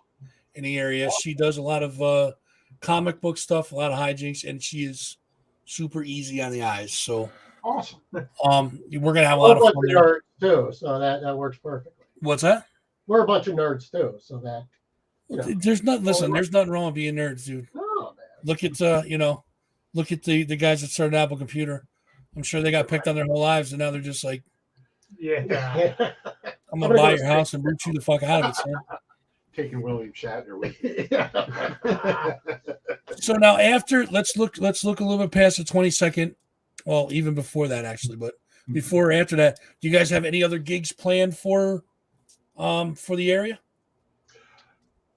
in the area. She does a lot of comic book stuff, a lot of hijinks, and she is super easy on the eyes. So awesome. We're gonna have a lot of fun there nerds too, so that works perfectly. What's that? We're a bunch of nerds too, so that there's nothing wrong with being nerds, dude. Oh, man. Look at look at the guys that started Apple Computer. I'm sure they got picked on their whole lives, and now they're just like, Yeah. I'm gonna buy your house and boot you the fuck out of it, son. Taking William Shatner with you. So now after let's look a little bit past the 22nd. Well, even before that actually, but before or after that, do you guys have any other gigs planned for the area?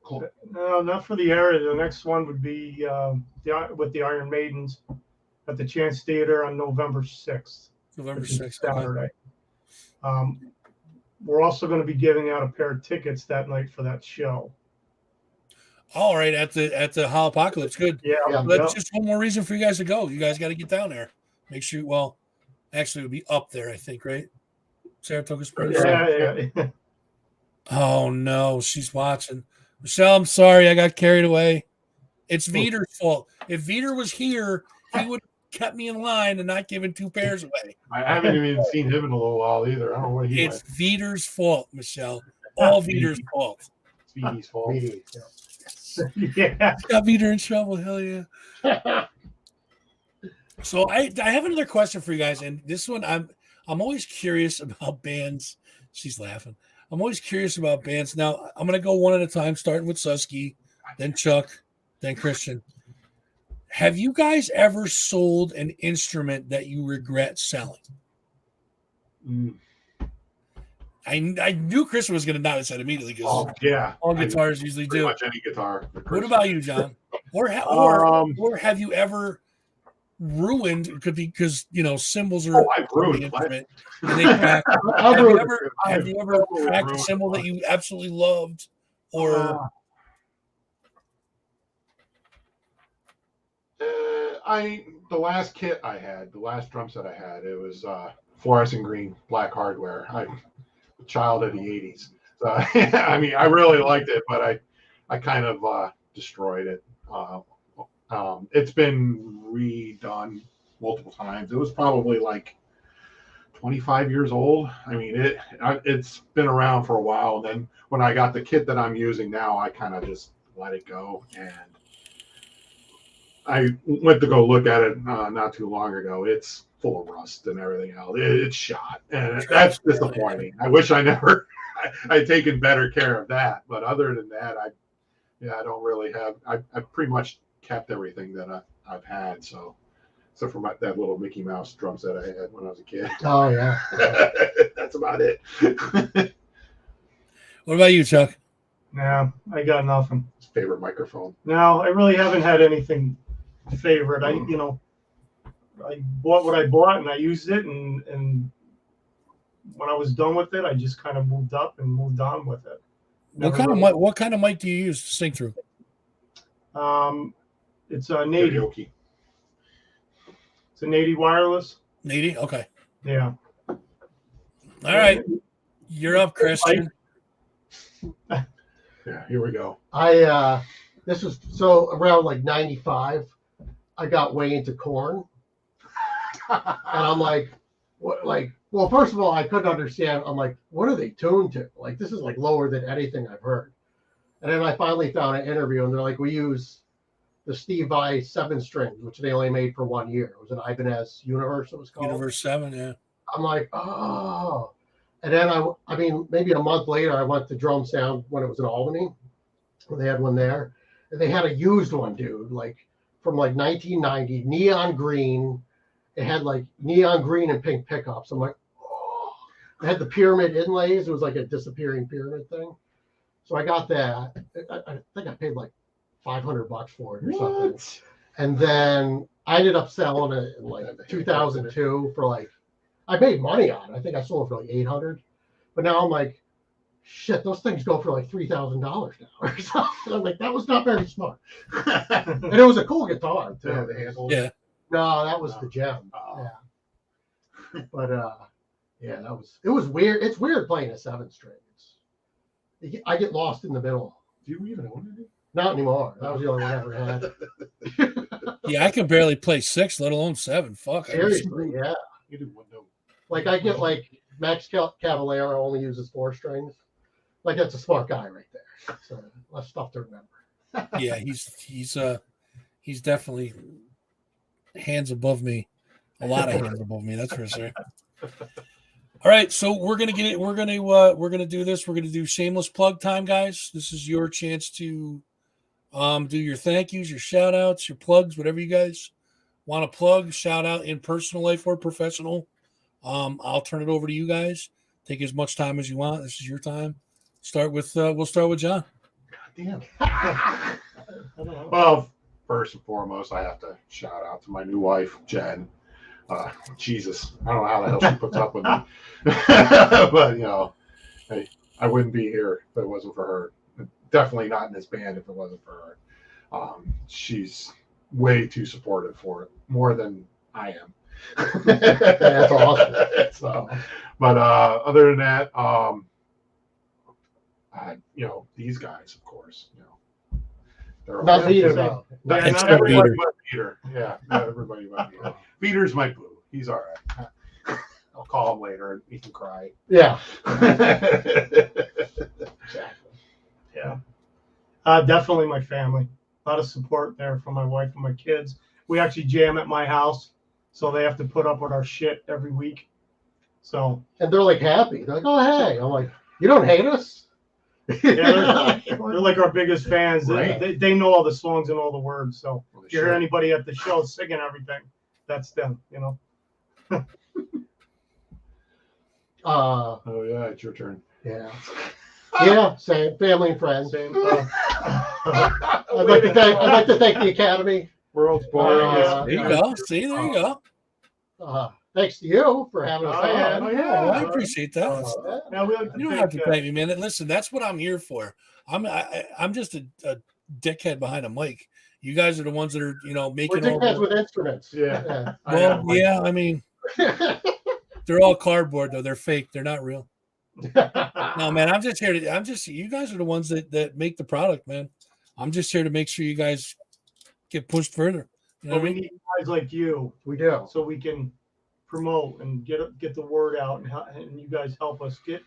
Cool. No, not for the area. The next one would be with the Iron Maidens at the Chance Theater on November 6th. November which is 6th. Saturday. We're also going to be giving out a pair of tickets that night for that show. All right, at the Holopocalypse. Good. Yeah. That's just one more reason for you guys to go. You guys got to get down there. Make sure. Well, actually, it would be up there, I think, right? Saratoga Springs. Yeah. Oh no, she's watching. Michelle, I'm sorry, I got carried away. It's VEEDER's fault. If VEEDER was here, he would have kept me in line and not given 2 pairs away. I haven't even seen him in a little while either. I don't know what he It's VEEDER's fault, Michelle. All VEEDER's fault. It's VEEDER's fault. Yeah. Got VEEDER in trouble. Hell yeah. So I have another question for you guys, and this one I'm always curious about bands. She's laughing. I'm always curious about bands. Now I'm gonna go one at a time, starting with Susky, then Chuck, then Christian. Have you guys ever sold an instrument that you regret selling? I knew Christian was gonna nod his head immediately because all guitars usually do. Pretty much any guitar. What about you, John? Or have you ever ruined? It could be because cymbals are I've ruined instrument, and they crack. Have you ever cracked a cymbal that you absolutely loved? Or the last kit I had, the last drum set I had, it was fluorescent green black hardware. I'm a child of the 80s. So I mean, I really liked it, but I kind of destroyed it. It's been redone multiple times. It was probably like 25 years old. I mean, it's been around for a while. And then when I got the kit that I'm using now, I kind of just let it go. And I went to go look at it not too long ago. It's full of rust and everything else. It's shot, and that's disappointing. I wish I'd taken better care of that. But other than that, Yeah, I don't really have. I've pretty much kept everything that I've had. So, except for that little Mickey Mouse drum set I had when I was a kid. Oh yeah. That's about it. What about you, Chuck? Nah, I got nothing. His favorite microphone. No, I really haven't had anything favorite. I bought what I bought and I used it, and when I was done with it, I just kind of moved up and moved on with it. What kind of mic do you use to sing through? It's a Nady. Karaoke. It's a Nady wireless. Nady? Okay. Yeah. All right. You're up, Christian. Yeah, here we go. This was so around like 95, I got way into Korn. And I'm like, what, like, well, first of all, I couldn't understand. I'm like, what are they tuned to? Like, this is like lower than anything I've heard. And then I finally found an interview, and they're like, we use the Steve Vai 7 strings, which they only made for 1 year. It was an Ibanez Universe, it was called. Universe 7, yeah. I'm like, oh. And then I mean, maybe a month later, I went to Drum Sound when it was in Albany. They had one there. And they had a used one, dude, like from like 1990, neon green. It had like neon green and pink pickups. I'm like, oh. It had the pyramid inlays. It was like a disappearing pyramid thing. So I got that. I think I paid like $500 for it or something. And then I ended up selling it in like 2002 for like, I made money on it. I think I sold it for like $800. But now I'm like, shit, those things go for like $3,000 now or something. I'm like, that was not very smart. And it was a cool guitar too. Yeah, the handles. Yeah. No, that was the gem. Oh. Yeah. But yeah, it was weird. It's weird playing a 7-string. I get lost in the middle. Do you even own it? Not anymore. That was the only one I ever had. Yeah, I can barely play 6, let alone 7. Fuck. Seriously, yeah. You do one note. Like I get like Max Cavalera only uses 4 strings. Like that's a smart guy right there. So less stuff to remember. Yeah, he's definitely hands above me. A lot of hands above me, that's for sure. All right, so we're gonna get it. We're gonna do this. We're gonna do shameless plug time, guys. This is your chance to do your thank yous, your shout outs, your plugs, whatever you guys want to plug, shout out in personal life or professional. I'll turn it over to you guys. Take as much time as you want. This is your time. We'll start with John. God damn. Well, first and foremost, I have to shout out to my new wife, Jen. Jesus, I don't know how the hell she puts up with me. But, you know, hey, I wouldn't be here if it wasn't for her. Definitely not in this band if it wasn't for her. She's way too supportive for it, more than I am. That's awesome. So, but other than that, you know, these guys, of course, you know, they're Not VEEDER though. Yeah, Except not everybody VEEDER. but VEEDER. Yeah, not everybody but VEEDER. VEEDER's my boo. He's all right. I'll call him later and he can cry. Yeah. Exactly. Yeah. Definitely my family. A lot of support there from my wife and my kids. We actually jam at my house, so they have to put up with our shit every week. So And they're like happy. They're like, oh hey. I'm like, you don't hate us? yeah, they're like our biggest fans. Right. They know all the songs and all the words. So Well, if you hear anybody at the show singing everything, that's them, you know. Oh yeah, it's your turn. Yeah. Yeah, same. Family and friends. Same. I'd like to thank the Academy. World's Uh, There you go. See, there you go. Thanks to you for having us Oh, yeah. on. Oh, Oh, yeah. I appreciate that. Now we like to You don't have to thank me, man. Listen, that's what I'm here for. I'm just a dickhead behind a mic. You guys are the ones that are, you know, We're making all dickheads the, with instruments. Yeah. well, yeah, I mean, they're all cardboard though. They're fake. They're not real. No, man, I'm just here to you guys are the ones that make the product, man. I'm just here to make sure you guys get pushed further. You know But what I we mean? need guys like you We do. so we can promote and get the word out, and you guys help us get,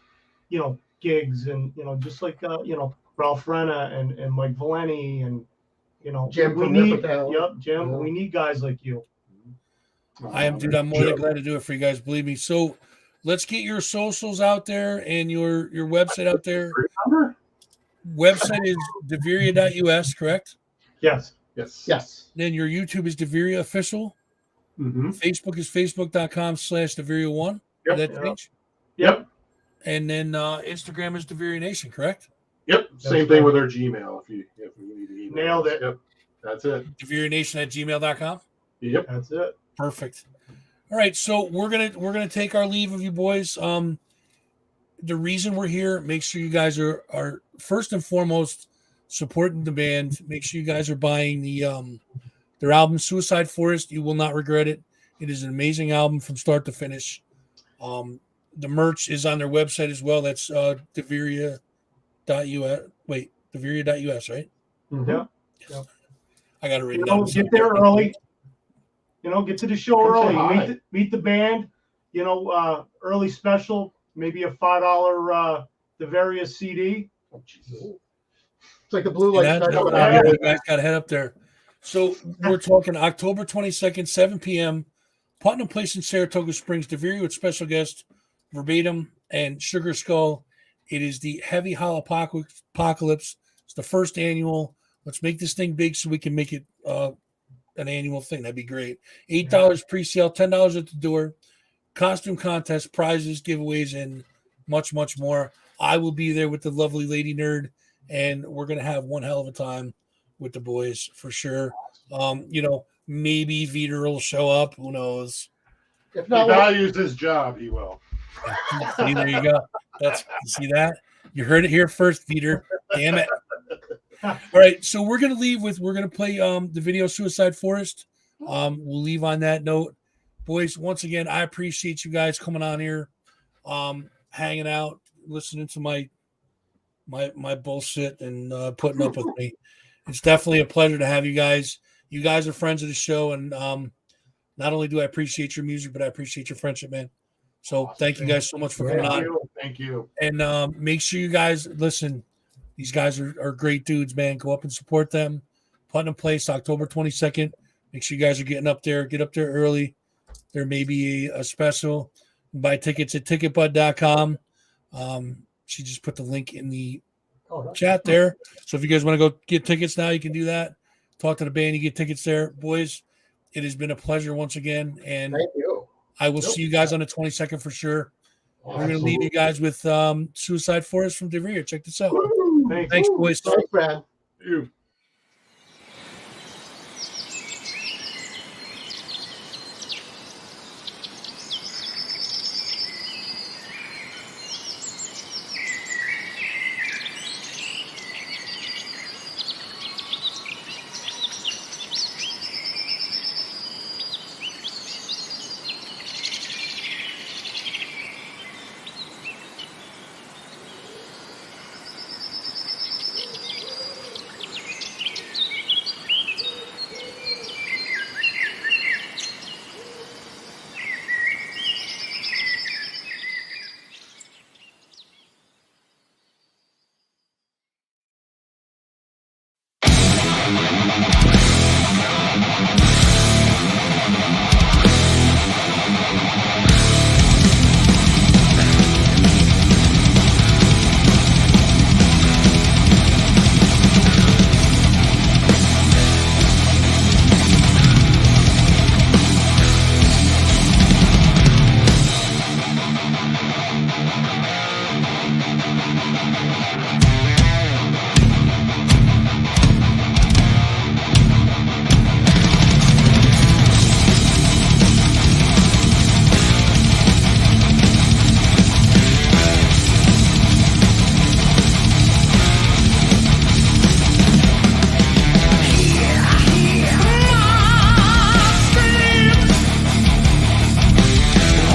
you know, gigs, and you know, just like you know, Ralph Renna and Mike Valeni, and you know, Jim we from need Nippertown. Jim. Yeah. We need guys like you. I am, dude. I'm more than glad to do it for you guys. Believe me. So let's get your socials out there and your website out there. Remember? website is DEVERIA.us, correct? Yes. Yes. Yes. Then your YouTube is DEVERIA Official. Mm-hmm. Facebook is facebook.com/DEVERIA1. Yep. Did that change? Yep. And then Instagram is DEVERIA Nation, correct? Yep. Same thing with our Gmail. If you need to email. Nailed us. it. Yep. That's it. DEVERIANation@gmail.com. Yep. That's it. Perfect. All right, so we're gonna take our leave of you boys. The reason we're here, make sure you guys are first and foremost supporting the band. Make sure you guys are buying their album Suicide Forest. You will not regret it. It is an amazing album from start to finish. The merch is on their website as well. That's DEVERIA.us. Wait, DEVERIA.us, right? Mhm. Yeah. I got it written You know, down. get there early. You know, get to the show Come say early. hi. Meet the band. You know, early special, maybe a $5 DEVERIA CD. Oh, Jesus. It's like the blue light That- coming that- out. you guys got to head up there. So we're talking October 22nd, 7 p.m. Putnam Place in Saratoga Springs. DEVERIA with special guest Verbatim and Sugar Skull. It is the Heavy Holopocalypse. It's the first annual. Let's make this thing big so we can make it an annual thing. That'd be great. $8 pre-sale, $10 at the door. Costume contest, prizes, giveaways, and much, much more. I will be there with the lovely Lady Nerd, and we're gonna have one hell of a time with the boys for sure. You know, maybe VEEDER will show up. Who knows? If He not, values his job. He will. See, there you go. See that? You heard it here first, VEEDER. Damn it. All right, so we're gonna play the video Suicide Forest. We'll leave on that note. Boys, once again, I appreciate you guys coming on here, hanging out, listening to my bullshit and putting up with me. It's definitely a pleasure to have you guys. You guys are friends of the show, and not only do I appreciate your music, but I appreciate your friendship, man. So thank you guys so much for coming on. Thank you. And make sure you guys listen. These guys are great dudes, man. Go up and support them. Putnam Place, October 22nd. Make sure you guys are getting up there. Get up there early. There may be a special. Buy tickets at ticketbud.com. She just put the link in the chat there. So if you guys want to go get tickets now, you can do that. Talk to the band. You get tickets there. Boys, it has been a pleasure once again. And thank you. I will see you guys on the 22nd for sure. We're going to leave you guys with Suicide Forest from DEVERIA. Check this out. Thanks, boys. Thanks, man. You.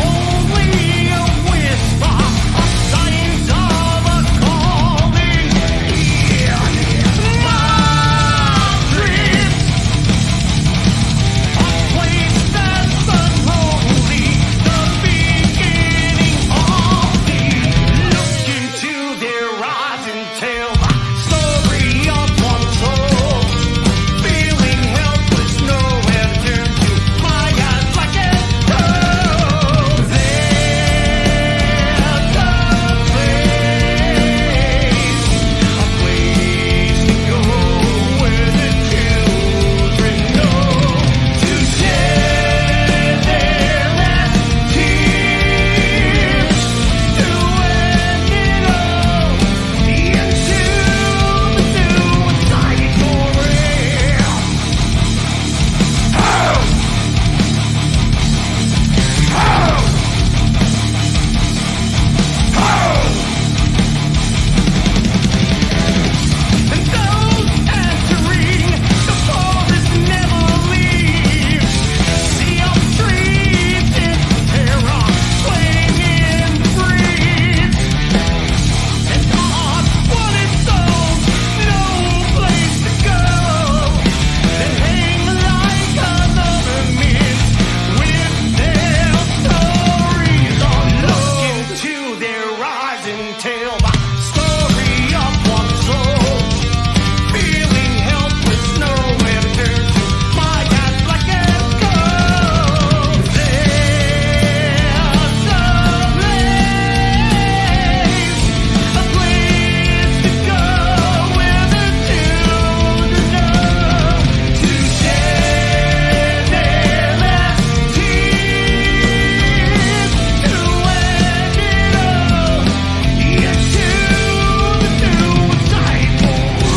Only a whisper, signs of a call. horizon, tell the story of one soul. Feeling helpless, nowhere to turn to. My God, like it goes. There's a place to go where the children know. To shed their last tears, to end it all. Yes, to the suicidal world.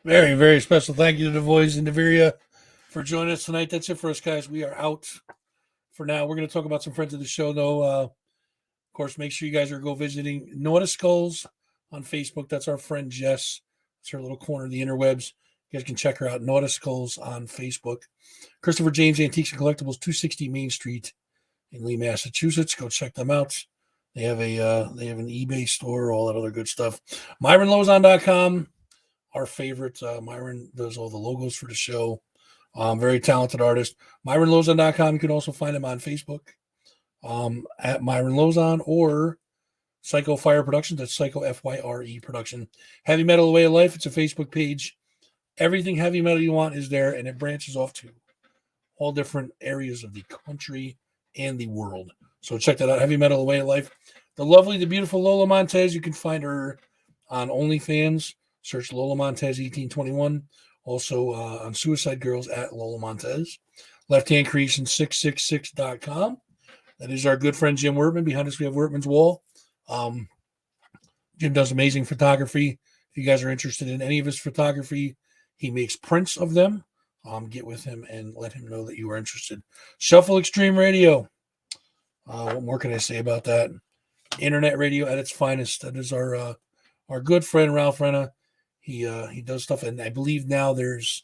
Very, very special thank you to the boys in DEVERIA for joining us tonight. That's it for us, guys. We are out for now. We're going to talk about some friends of the show, though. Of course, make sure you guys are go visiting Naughty Skulls on Facebook. That's our friend Jess. It's her little corner of the interwebs. You guys can check her out. Naughty Skulls on Facebook. Christopher James Antiques and Collectibles, 260 Main Street in Lee, Massachusetts. Go check them out. They have an eBay store, all that other good stuff. MyronLozon.com. Our favorite. Myron does all the logos for the show. Very talented artist. MyronLozon.com. You can also find him on Facebook at Myron Lozon or Psycho Fire Productions. That's Psycho FYRE Production. Heavy Metal The Way of Life. It's a Facebook page. Everything heavy metal you want is there, and it branches off to all different areas of the country and the world. So check that out. Heavy Metal The Way of Life. The lovely, the beautiful Lola Montez. You can find her on OnlyFans. Search Lola Montez 1821. Also on Suicide Girls at Lola Montez. Left Hand Creation 666.com. That is our good friend Jim Wortman. Behind us, we have Wortman's Wall. Jim does amazing photography. If you guys are interested in any of his photography, he makes prints of them. Get with him and let him know that you are interested. Shuffle Extreme Radio. What more can I say about that? Internet radio at its finest. That is our good friend Ralph Renna. He does stuff, and I believe now there's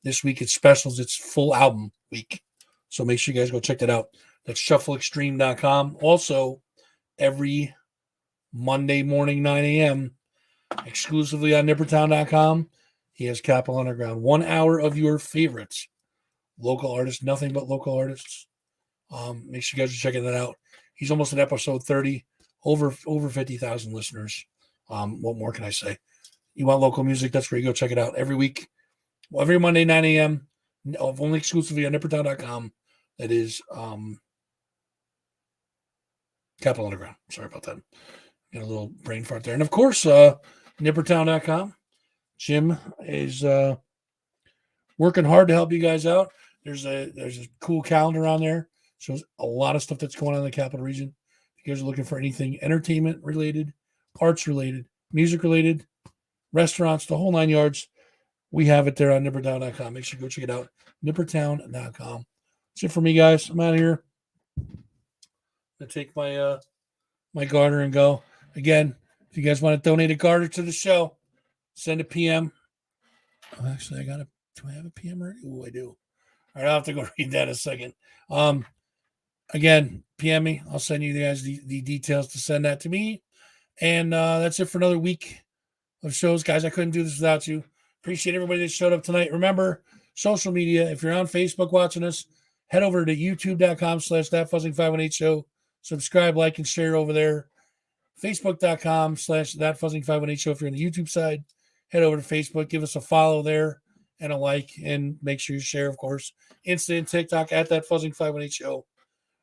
this week it's specials. It's full album week, so make sure you guys go check that out. That's shuffleextreme.com. Also, every Monday morning 9 a.m. exclusively on nippertown.com. He has Capital Underground. 1 hour of your favorites. Local artists, nothing but local artists. Make sure you guys are checking that out. He's almost at episode 30. Over 50,000 listeners. What more can I say? You want local music? That's where you go check it out every week. Well, every Monday, 9 a.m. Only exclusively on nippertown.com. That is Capitol Underground. Sorry about that. Got a little brain fart there. And of course, nippertown.com. Jim is working hard to help you guys out. There's a cool calendar on there. Shows a lot of stuff that's going on in the Capital Region. If you guys are looking for anything entertainment related, arts related, music related, restaurants, the whole 9 yards, we have it there on nippertown.com. Make sure you go check it out. nippertown.com. That's it for me, guys. I'm out of here. I'm gonna take my my garter and go. Again, if you guys want to donate a garter to the show, send a PM. Oh, actually, do I have a PM already? Oh, I do. All right, I'll have to go read that in a second. Again, PM me. I'll send you guys the details to send that to me. And that's it for another week of shows. Guys, I couldn't do this without you. Appreciate everybody that showed up tonight. Remember, social media, if you're on Facebook watching us, head over to youtube.com/thatfuzzing518 show. Subscribe, like, and share over there. Facebook.com/thatfuzzing518 show if you're on the YouTube side. Head over to Facebook, give us a follow there and a like, and make sure you share, of course. Insta and TikTok at thatfuzzing518 show.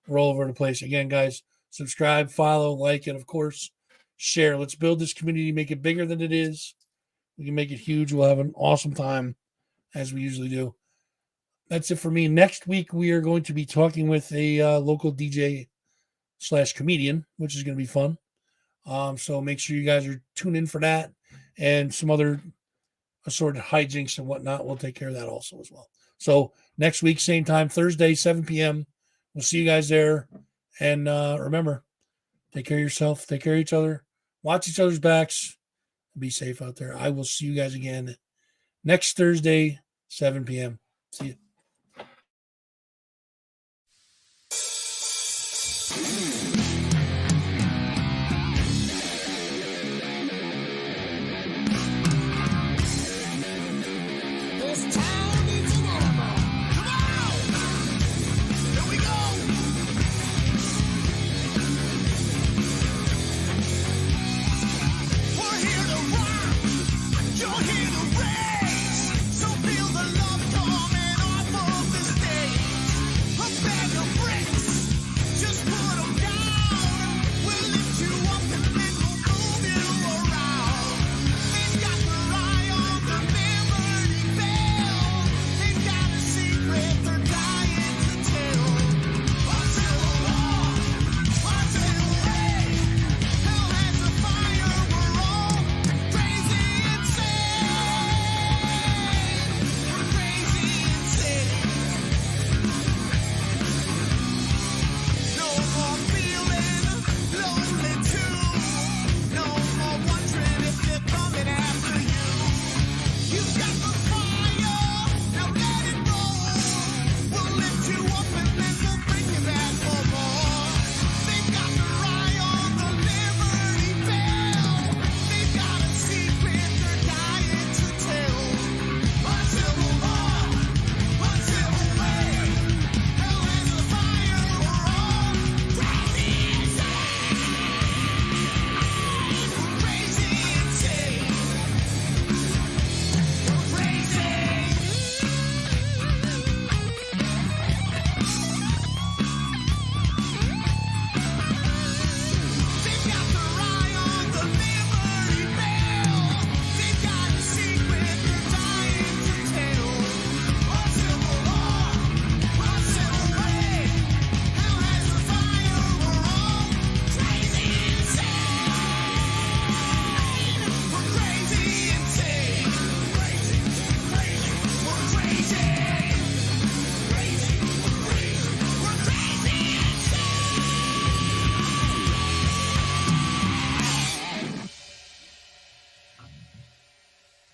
We're all over the place. Again, guys, subscribe, follow, like, and of course, share. Let's build this community, make it bigger than it is. We can make it huge. We'll have an awesome time, as we usually do. That's it for me. Next week, we are going to be talking with a local DJ/comedian, which is going to be fun. So make sure you guys are tuned in for that and some other assorted hijinks and whatnot. We'll take care of that also as well. So next week, same time, Thursday, 7 p.m. We'll see you guys there. And remember, take care of yourself, take care of each other, watch each other's backs, and be safe out there. I will see you guys again next Thursday, 7 p.m. See you.